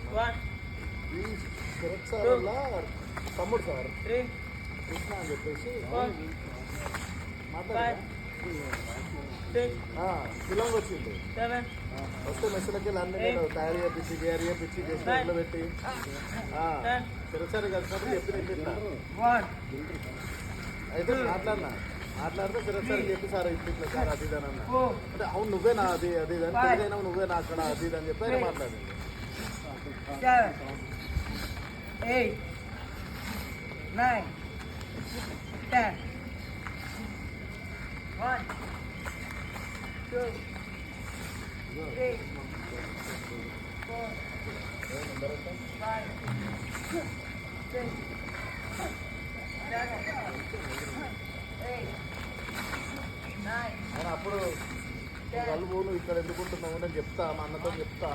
ఈ శరత్ సార్ వల్ల తమ్ముడు సార్ కృష్ణ అని చెప్పేసి మాట్లాడారు శిలంగా వచ్చింది వస్తే మెస్సులకి అన్ని నేను తయారు చేయించి గేర్ చేయించి గెస్ట్లో పెట్టి శరత్ సార్ కలిసినప్పుడు చెప్పిన అయితే మాట్లాడితే శరత్ సార్ చెప్పి సార్ ఇట్లా సార్ అది అని అన్న అంటే అవును నువ్వే నా అది అది అని నువ్వే నా అక్కడ అది అని చెప్పి ఆయన మాట్లాడింది 7, 8, 9, 10. 1, 2, 3, 4, 5, 6, 7, 8, 9. అప్పుడు వాళ్ళు ఇక్కడ ఎందుకుంటున్నావు నేను చెప్తా మా అన్నతో చెప్తా